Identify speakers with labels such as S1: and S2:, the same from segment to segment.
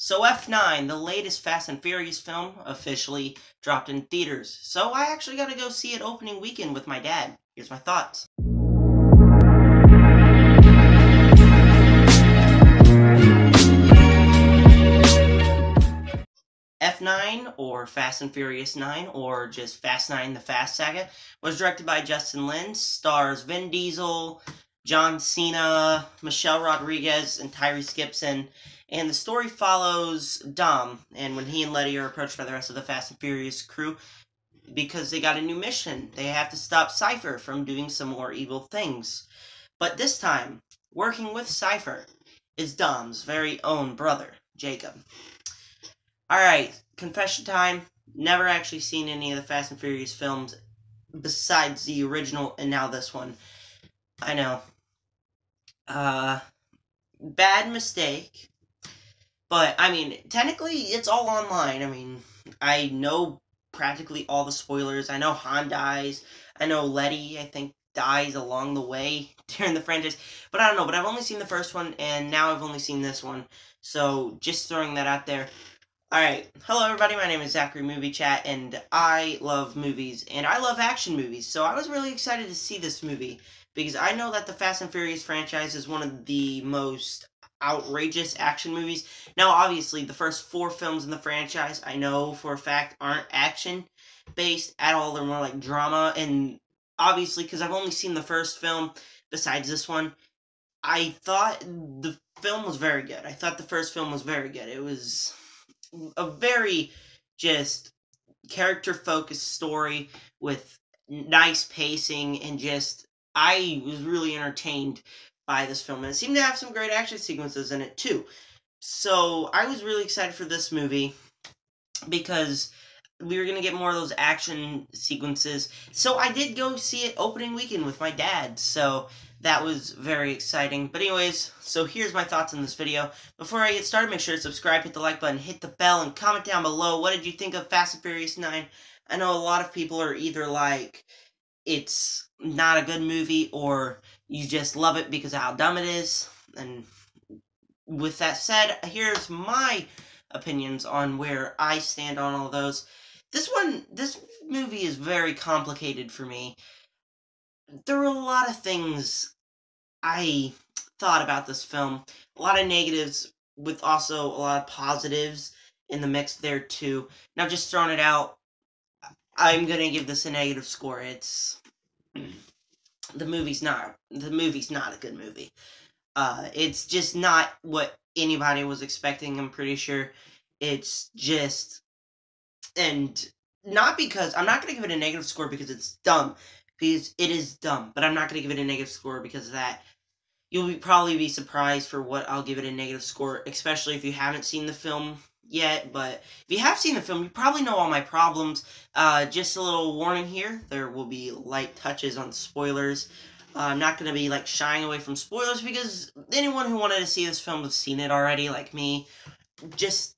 S1: So F9, the latest Fast and Furious film, officially dropped in theaters. So I actually got to go see it opening weekend with my dad. Here's my thoughts. F9, or Fast and Furious 9, or just Fast 9, the Fast Saga, was directed by Justin Lin, stars Vin Diesel, John Cena, Michelle Rodriguez, and Tyrese Gibson, and the story follows Dom, and when he and Letty are approached by the rest of the Fast and Furious crew, because they got a new mission. They have to stop Cypher from doing some more evil things. But this time, working with Cypher is Dom's very own brother, Jacob. Alright, confession time. Never actually seen any of the Fast and Furious films besides the original and now this one. I know. Bad mistake. But, I mean, technically, it's all online. I mean, I know practically all the spoilers. I know Han dies. I know Letty, I think, dies along the way during the franchise. But I don't know. But I've only seen the first one, and now I've only seen this one. So, just throwing that out there. Alright, hello everybody, my name is Zachary Movie Chat, and I love movies, and I love action movies, so I was really excited to see this movie, because I know that the Fast and Furious franchise is one of the most outrageous action movies. Now, obviously, the first 4 films in the franchise, I know for a fact, aren't action-based at all, they're more like drama, and obviously, because I've only seen the first film, besides this one, I thought the film was very good. I thought the first film was very good. It was a very just character-focused story with nice pacing, and just I was really entertained by this film, and it seemed to have some great action sequences in it too. So I was really excited for this movie because we were going to get more of those action sequences. So I did go see it opening weekend with my dad, so that was very exciting. But anyways, so here's my thoughts on this video. Before I get started, make sure to subscribe, hit the like button, hit the bell, and comment down below, what did you think of Fast and Furious 9? I know a lot of people are either like, it's not a good movie, or you just love it because of how dumb it is. And with that said, here's my opinions on where I stand on all those. This movie is very complicated for me. There were a lot of things I thought about this film. A lot of negatives, with also a lot of positives in the mix there too. Now, just throwing it out, I'm gonna give this a negative score. The movie's not a good movie. It's just not what anybody was expecting, I'm pretty sure. It's just, and not because, I'm not going to give it a negative score because it's dumb, because it is dumb, but I'm not going to give it a negative score because of that. You'll probably be surprised for what I'll give it a negative score, especially if you haven't seen the film yet. But if you have seen the film, you probably know all my problems. Just a little warning here, there will be light touches on spoilers. I'm not going to be like shying away from spoilers because anyone who wanted to see this film has seen it already, like me. Just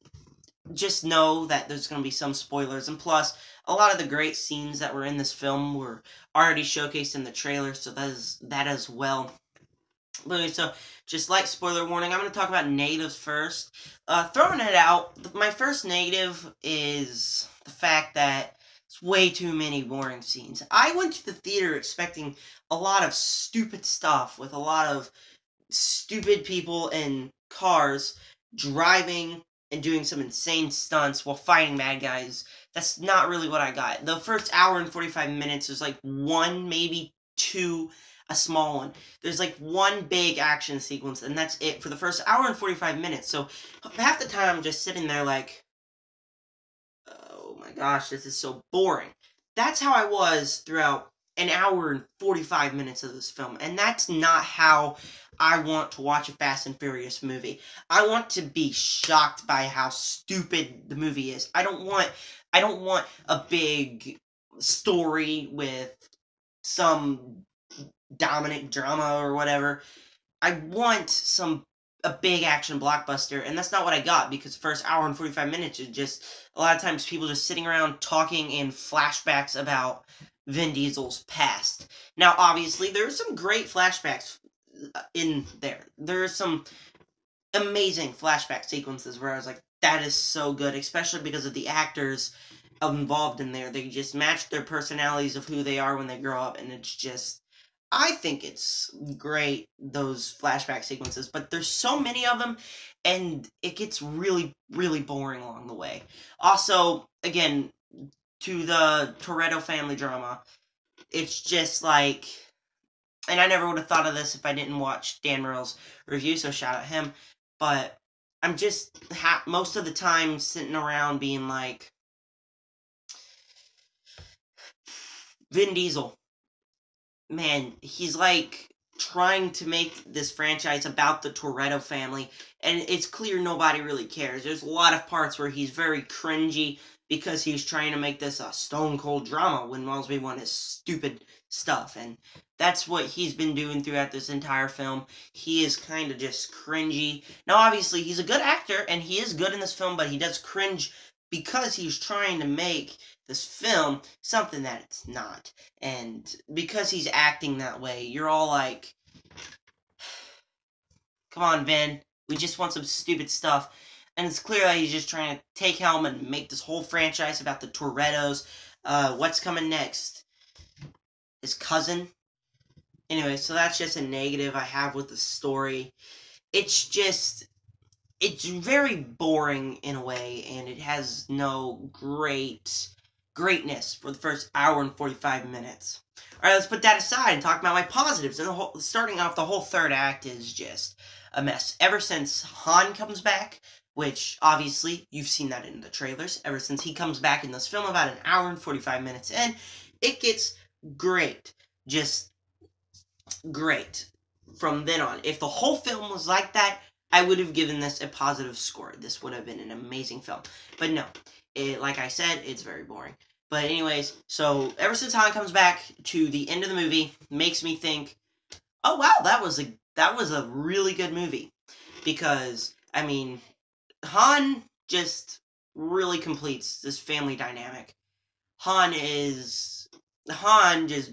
S1: know that there's going to be some spoilers, and plus, a lot of the great scenes that were in this film were already showcased in the trailer, so that as well. But anyway, so, just like spoiler warning, I'm going to talk about negatives first. Throwing it out, my first negative is the fact that it's way too many boring scenes. I went to the theater expecting a lot of stupid stuff, with a lot of stupid people in cars driving and doing some insane stunts while fighting bad guys. That's not really what I got. The first hour and 45 minutes, there's like one, maybe two, a small one. There's like one big action sequence, and that's it for the first hour and 45 minutes. So half the time I'm just sitting there like, oh my gosh, this is so boring. That's how I was throughout an hour and 45 minutes of this film, and that's not how I want to watch a Fast and Furious movie. I want to be shocked by how stupid the movie is. I don't want a big story with some dominant drama or whatever. I want a big action blockbuster, and that's not what I got, because the first hour and 45 minutes is just a lot of times people just sitting around talking in flashbacks about Vin Diesel's past. Now, obviously, there's some great flashbacks in there. There's some amazing flashback sequences where I was like, that is so good, especially because of the actors involved in there. They just match their personalities of who they are when they grow up, and it's just, I think it's great, those flashback sequences, but there's so many of them, and it gets really, really boring along the way. Also, again, to the Toretto family drama, it's just like, and I never would have thought of this if I didn't watch Dan Murrell's review, so shout out him, but I'm just most of the time sitting around being like, Vin Diesel, man, he's like trying to make this franchise about the Toretto family, and it's clear nobody really cares. There's a lot of parts where he's very cringy because he's trying to make this a stone cold drama when all we want is stupid stuff, and that's what he's been doing throughout this entire film. He is kind of just cringy. Now, obviously, he's a good actor, and he is good in this film, but he does cringe because he's trying to make this film something that it's not. And because he's acting that way, you're all like, come on, Vin, we just want some stupid stuff. And it's clear that he's just trying to take helm and make this whole franchise about the Torettos. What's coming next? His cousin? Anyway, so that's just a negative I have with the story. It's just, it's very boring in a way, and it has no greatness for the first hour and 45 minutes. Alright, let's put that aside and talk about my positives. And starting off, the whole third act is just a mess. Ever since Han comes back, which, obviously, you've seen that in the trailers, ever since he comes back in this film about an hour and 45 minutes in, it gets great. Just great from then on. If the whole film was like that, I would have given this a positive score. This would have been an amazing film. But no, like I said, it's very boring. But anyways, so ever since Han comes back to the end of the movie, makes me think, oh wow, that was a really good movie. Because, I mean, Han just really completes this family dynamic. Han just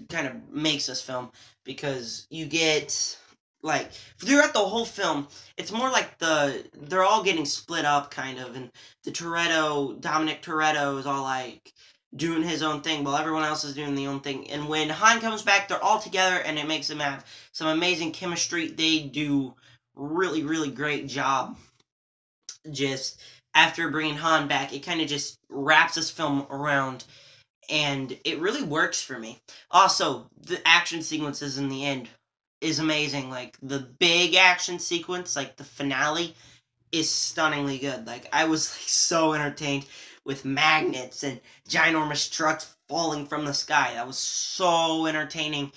S1: kind of makes this film, because you get, like, throughout the whole film, it's more like they're all getting split up, kind of, and Dominic Toretto is all, like, doing his own thing, while everyone else is doing their own thing, and when Han comes back, they're all together, and it makes them have some amazing chemistry. They do really, really great job. Just, after bringing Han back, it kind of just wraps this film around, and it really works for me. Also, the action sequences in the end is amazing. Like, the big action sequence, like the finale, is stunningly good. Like, I was like so entertained with magnets and ginormous trucks falling from the sky. That was so entertaining,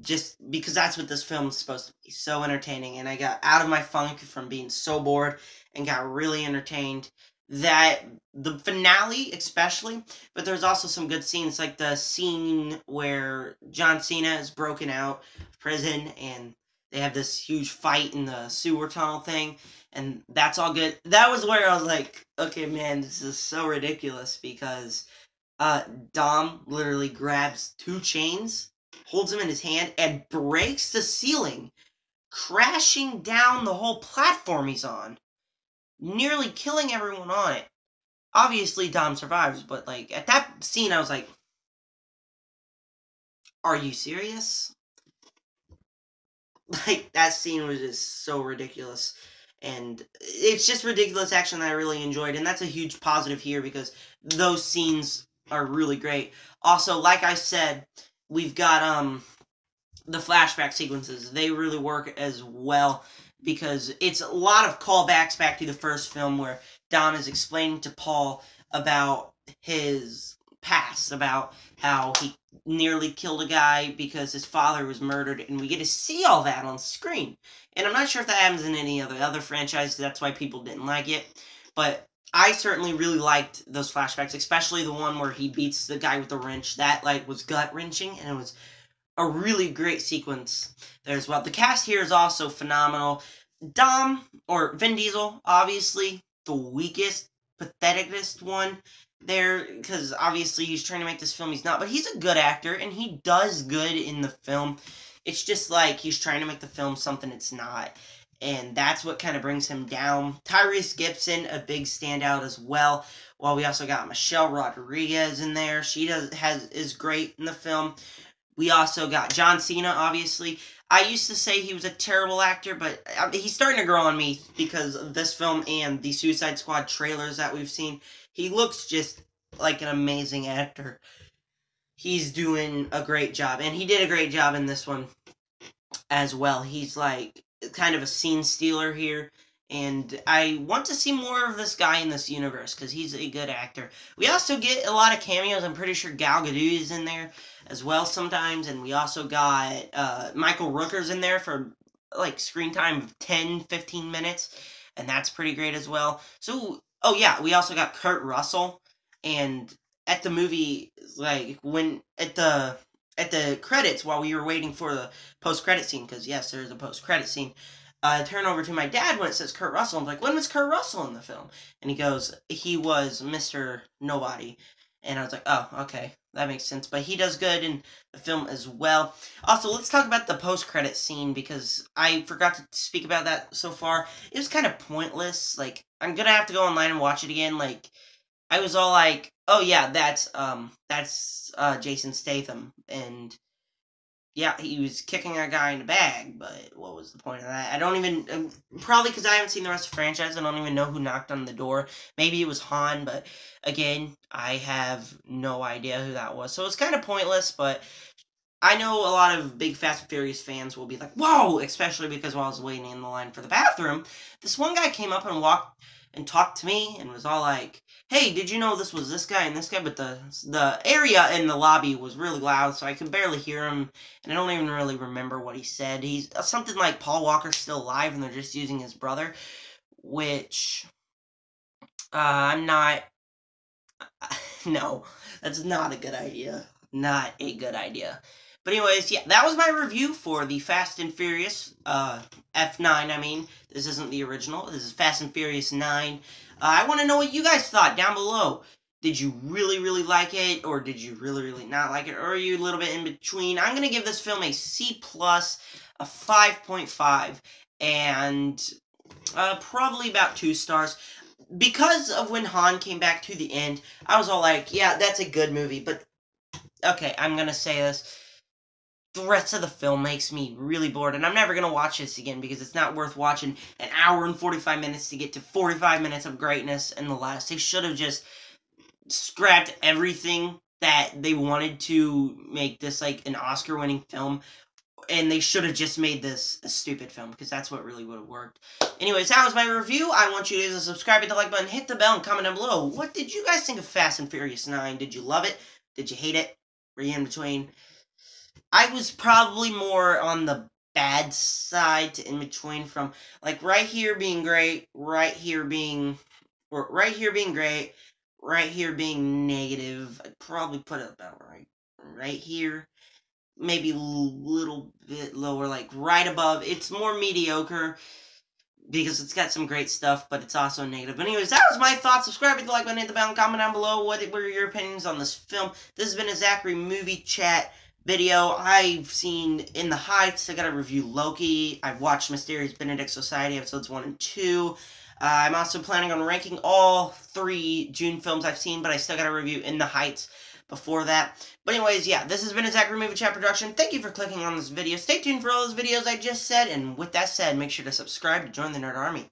S1: just because that's what this film is supposed to be. So entertaining, and I got out of my funk from being so bored and got really entertained. That the finale especially, but there's also some good scenes, like the scene where John Cena is broken out of prison and they have this huge fight in the sewer tunnel thing, and that's all good. That was where I was like, okay, man, this is so ridiculous, because Dom literally grabs two chains, holds them in his hand, and breaks the ceiling, crashing down the whole platform he's on, nearly killing everyone on it. Obviously, Dom survives, but, like, at that scene, I was like, are you serious? Like, that scene was just so ridiculous. And it's just ridiculous action that I really enjoyed, and that's a huge positive here, because those scenes are really great. Also, like I said, we've got, the flashback sequences. They really work as well, because it's a lot of callbacks back to the first film, where Dom is explaining to Paul about his past, about how he nearly killed a guy because his father was murdered, and we get to see all that on screen. And I'm not sure if that happens in any other franchise, that's why people didn't like it, but I certainly really liked those flashbacks, especially the one where he beats the guy with the wrench. That, like, was gut-wrenching, and it was a really great sequence there as well. The cast here is also phenomenal. Vin Diesel, obviously, the weakest, patheticest one there, because obviously he's trying to make this film, he's not, but he's a good actor, and he does good in the film. It's just like he's trying to make the film something it's not, and that's what kind of brings him down. Tyrese Gibson, a big standout as well. Well, we also got Michelle Rodriguez in there. She is great in the film. We also got John Cena, obviously. I used to say he was a terrible actor, but he's starting to grow on me because of this film and the Suicide Squad trailers that we've seen. He looks just like an amazing actor. He's doing a great job, and he did a great job in this one as well. He's like kind of a scene stealer here, and I want to see more of this guy in this universe because he's a good actor. We also get a lot of cameos. I'm pretty sure Gal Gadot is in there as well sometimes, and we also got Michael Rooker's in there for like screen time of 10-15 minutes, and that's pretty great as well. So, oh yeah, we also got Kurt Russell, and at the movie, like when at the credits, while we were waiting for the post-credit scene, because yes, there's a post-credit scene, I turn over to my dad when it says Kurt Russell. I'm like, when was Kurt Russell in the film? And he goes, he was Mr. Nobody. And I was like, oh, okay, that makes sense. But he does good in the film as well. Also, let's talk about the post-credit scene, because I forgot to speak about that so far. It was kind of pointless. Like, I'm gonna have to go online and watch it again. Like, I was all like, oh yeah, that's Jason Statham, and yeah, he was kicking a guy in the bag, but what was the point of that? I don't even, probably because I haven't seen the rest of the franchise, I don't even know who knocked on the door. Maybe it was Han, but again, I have no idea who that was. So it's kind of pointless, but I know a lot of big Fast and Furious fans will be like, whoa, especially because while I was waiting in the line for the bathroom, this one guy came up and walked and talked to me and was all like, hey, did you know this was this guy and this guy? But the area in the lobby was really loud, so I could barely hear him, and I don't even really remember what he said. He's something like Paul Walker's still alive and they're just using his brother, which I'm not. No, that's not a good idea. Not a good idea. But anyways, yeah, that was my review for the Fast and Furious, F9, I mean. This isn't the original. This is Fast and Furious 9. I want to know what you guys thought down below. Did you really, really like it, or did you really, really not like it, or are you a little bit in between? I'm going to give this film a C+, a 5.5, and probably about 2 stars. Because of when Han came back to the end, I was all like, yeah, that's a good movie, but okay, I'm going to say this. The rest of the film makes me really bored, and I'm never going to watch this again because it's not worth watching an hour and 45 minutes to get to 45 minutes of greatness in the last. They should have just scrapped everything that they wanted to make this like an Oscar-winning film, and they should have just made this a stupid film, because that's what really would have worked. Anyways, that was my review. I want you guys to subscribe, hit the like button, hit the bell, and comment down below. What did you guys think of Fast and Furious 9? Did you love it? Did you hate it? Were you in between? I was probably more on the bad side to in between, from like right here being great, right here being great, right here being negative. I'd probably put it about right here. Maybe a little bit lower, like right above. It's more mediocre because it's got some great stuff, but it's also negative. But anyways, that was my thoughts. Subscribe, hit the like button, hit the bell, and comment down below what were your opinions on this film. This has been a Zachary movie chat video. I've seen In the Heights. I gotta review Loki. I've watched Mysterious Benedict Society episodes 1 and 2. I'm also planning on ranking all 3 June films I've seen, but I still gotta review In the Heights before that. But anyways, yeah, this has been a Zachary Movie Chat production. Thank you for clicking on this video. Stay tuned for all those videos I just said, and with that said, make sure to subscribe to join the Nerd Army.